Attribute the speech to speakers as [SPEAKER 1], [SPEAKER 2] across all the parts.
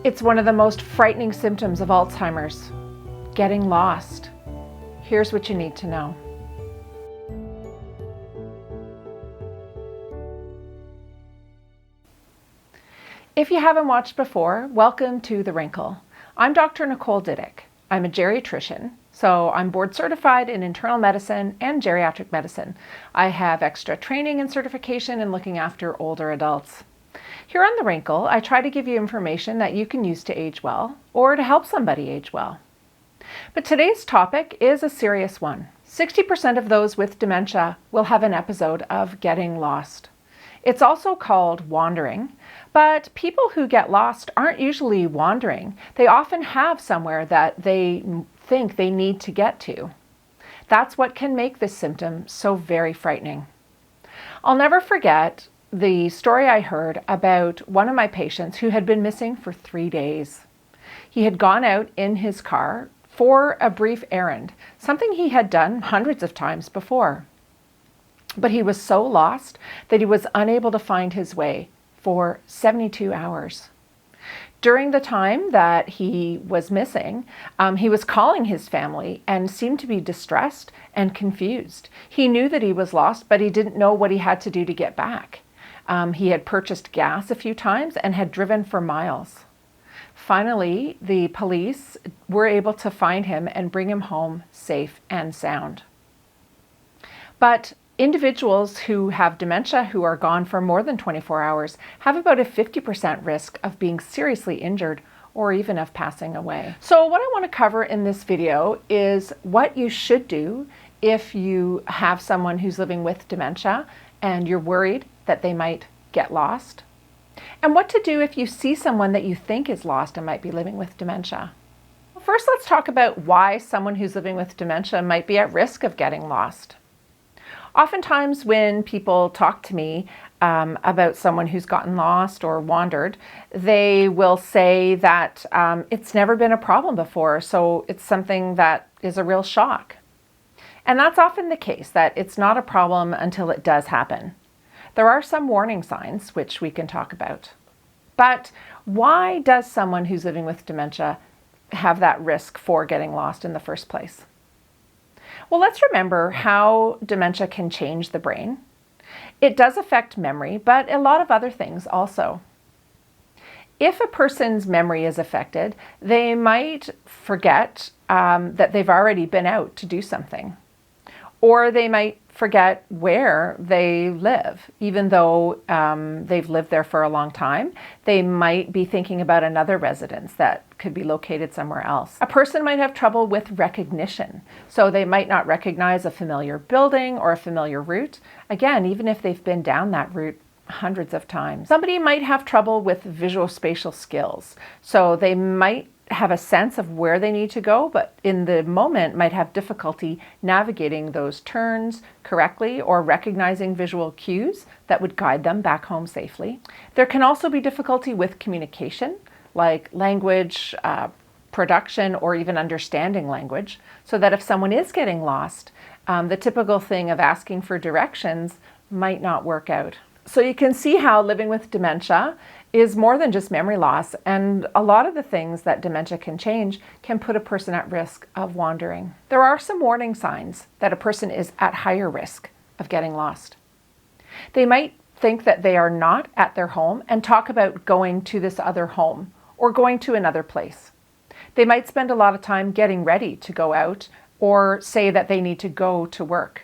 [SPEAKER 1] It's one of the most frightening symptoms of Alzheimer's, getting lost. Here's what you need to know. If you haven't watched before, welcome to The Wrinkle. I'm Dr. Nicole Didyk. I'm a geriatrician, so I'm board certified in internal medicine and geriatric medicine. I have extra training and certification in looking after older adults. Here on The Wrinkle, I try to give you information that you can use to age well or to help somebody age well. But today's topic is a serious one. 60% of those with dementia will have an episode of getting lost. It's also called wandering, but people who get lost aren't usually wandering. They often have somewhere that they think they need to get to. That's what can make this symptom so very frightening. I'll never forget the story I heard about one of my patients who had been missing for 3 days. He had gone out in his car for a brief errand, something he had done hundreds of times before. But he was so lost that he was unable to find his way for 72 hours. During the time that he was missing, he was calling his family and seemed to be distressed and confused. He knew that he was lost, but he didn't know what he had to do to get back. He had purchased gas a few times and had driven for miles. Finally, the police were able to find him and bring him home safe and sound. But individuals who have dementia who are gone for more than 24 hours have about a 50% risk of being seriously injured or even of passing away. So what I want to cover in this video is what you should do if you have someone who's living with dementia and you're worried that they might get lost, and what to do if you see someone that you think is lost and might be living with dementia. First, let's talk about why someone who's living with dementia might be at risk of getting lost. Oftentimes when people talk to me about someone who's gotten lost or wandered, they will say that it's never been a problem before, so it's something that is a real shock. And that's often the case, that it's not a problem until it does happen. There are some warning signs, which we can talk about. But why does someone who's living with dementia have that risk for getting lost in the first place? Well, let's remember how dementia can change the brain. It does affect memory, but a lot of other things also. If a person's memory is affected, they might forget that they've already been out to do something. Or they might forget where they live. Even though they've lived there for a long time, they might be thinking about another residence that could be located somewhere else. A person might have trouble with recognition, so they might not recognize a familiar building or a familiar route, again, even if they've been down that route hundreds of times. Somebody might have trouble with visual spatial skills, so they might have a sense of where they need to go, but in the moment might have difficulty navigating those turns correctly or recognizing visual cues that would guide them back home safely. There can also be difficulty with communication, like language, production, or even understanding language, so that if someone is getting lost, the typical thing of asking for directions might not work out. So you can see how living with dementia is more than just memory loss, and a lot of the things that dementia can change can put a person at risk of wandering. There are some warning signs that a person is at higher risk of getting lost. They might think that they are not at their home and talk about going to this other home or going to another place. They might spend a lot of time getting ready to go out or say that they need to go to work.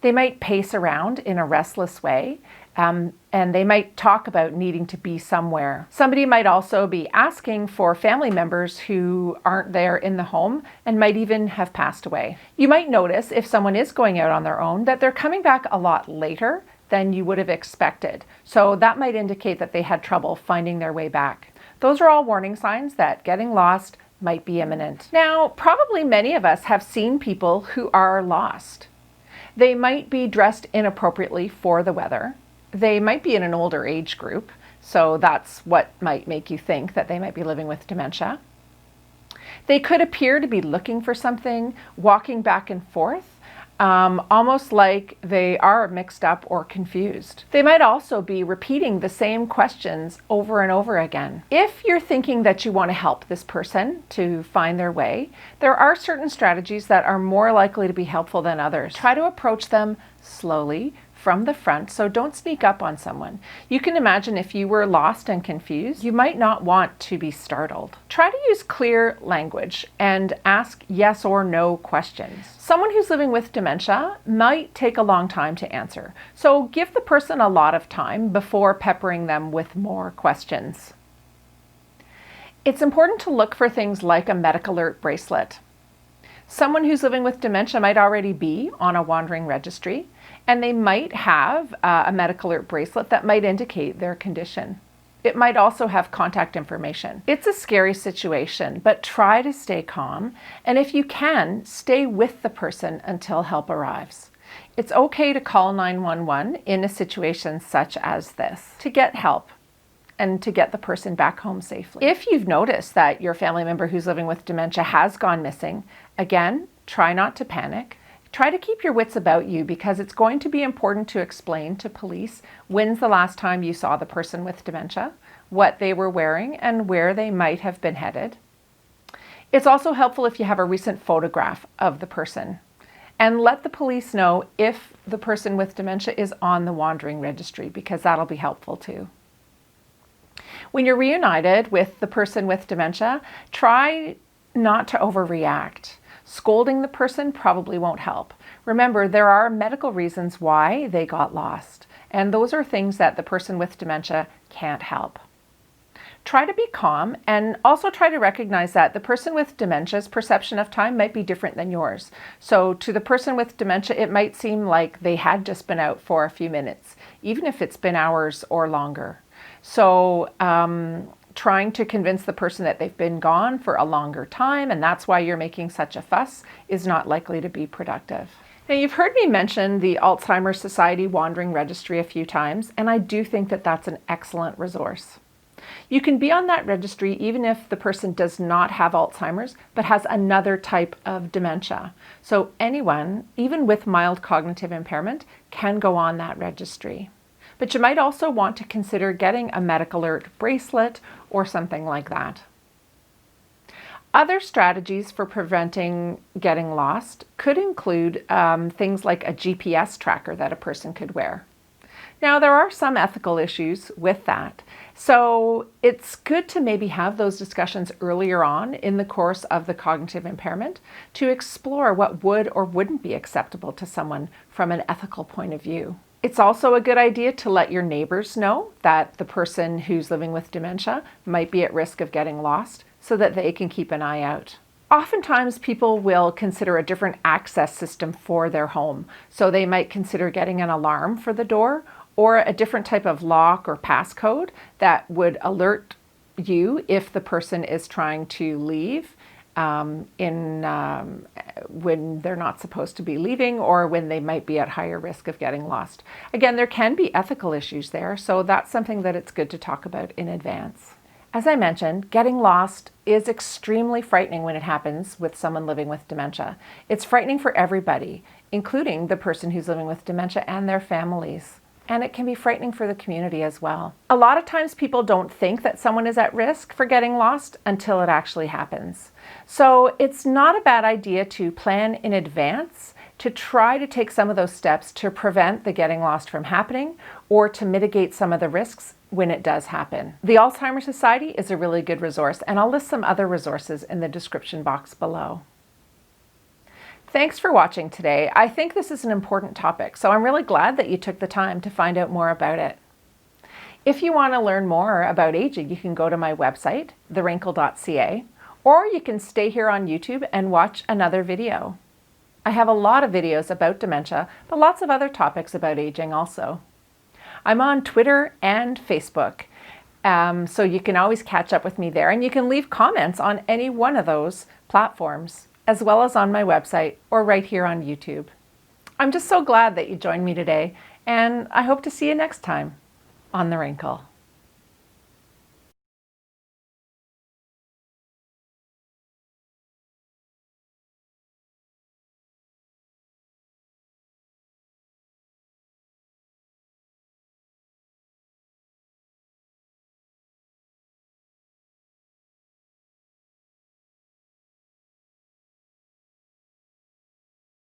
[SPEAKER 1] They might pace around in a restless way, and they might talk about needing to be somewhere. Somebody might also be asking for family members who aren't there in the home and might even have passed away. You might notice if someone is going out on their own that they're coming back a lot later than you would have expected. So that might indicate that they had trouble finding their way back. Those are all warning signs that getting lost might be imminent. Now, probably many of us have seen people who are lost. They might be dressed inappropriately for the weather. They might be in an older age group, so that's what might make you think that they might be living with dementia. They could appear to be looking for something, walking back and forth, almost like they are mixed up or confused. They might also be repeating the same questions over and over again. If you're thinking that you want to help this person to find their way, there are certain strategies that are more likely to be helpful than others. Try to approach them slowly from the front, so don't sneak up on someone. You can imagine if you were lost and confused, you might not want to be startled. Try to use clear language and ask yes or no questions. Someone who's living with dementia might take a long time to answer, so give the person a lot of time before peppering them with more questions. It's important to look for things like a medic alert bracelet. Someone who's living with dementia might already be on a wandering registry, and they might have a medic alert bracelet that might indicate their condition. It might also have contact information. It's a scary situation, but try to stay calm, and if you can, stay with the person until help arrives. It's okay to call 911 in a situation such as this to get help and to get the person back home safely. If you've noticed that your family member who's living with dementia has gone missing, again, try not to panic. Try to keep your wits about you because it's going to be important to explain to police when's the last time you saw the person with dementia, what they were wearing, and where they might have been headed. It's also helpful if you have a recent photograph of the person, and let the police know if the person with dementia is on the wandering registry, because that'll be helpful too. When you're reunited with the person with dementia, try not to overreact. Scolding the person probably won't help. Remember, there are medical reasons why they got lost, and those are things that the person with dementia can't help. Try to be calm, and also try to recognize that the person with dementia's perception of time might be different than yours. So to the person with dementia, it might seem like they had just been out for a few minutes, even if it's been hours or longer. So trying to convince the person that they've been gone for a longer time and that's why you're making such a fuss is not likely to be productive. Now, you've heard me mention the Alzheimer Society Wandering Registry a few times, and I do think that that's an excellent resource. You can be on that registry even if the person does not have Alzheimer's but has another type of dementia. So anyone, even with mild cognitive impairment, can go on that registry. But you might also want to consider getting a medic alert bracelet or something like that. Other strategies for preventing getting lost could include things like a GPS tracker that a person could wear. Now, there are some ethical issues with that, so it's good to maybe have those discussions earlier on in the course of the cognitive impairment to explore what would or wouldn't be acceptable to someone from an ethical point of view. It's also a good idea to let your neighbors know that the person who's living with dementia might be at risk of getting lost so that they can keep an eye out. Oftentimes people will consider a different access system for their home. So they might consider getting an alarm for the door or a different type of lock or passcode that would alert you if the person is trying to leave when they're not supposed to be leaving or when they might be at higher risk of getting lost. Again, there can be ethical issues there, so that's something that it's good to talk about in advance. As I mentioned, getting lost is extremely frightening when it happens with someone living with dementia. It's frightening for everybody, including the person who's living with dementia and their families. And it can be frightening for the community as well. A lot of times people don't think that someone is at risk for getting lost until it actually happens. So it's not a bad idea to plan in advance to try to take some of those steps to prevent the getting lost from happening or to mitigate some of the risks when it does happen. The Alzheimer Society is a really good resource, and I'll list some other resources in the description box below. Thanks for watching today. I think this is an important topic, so I'm really glad that you took the time to find out more about it. If you want to learn more about aging, you can go to my website, thewrinkle.ca, or you can stay here on YouTube and watch another video. I have a lot of videos about dementia, but lots of other topics about aging also. I'm on Twitter and Facebook, so you can always catch up with me there, and you can leave comments on any one of those platforms, as well as on my website or right here on YouTube. I'm just so glad that you joined me today, and I hope to see you next time on The Wrinkle.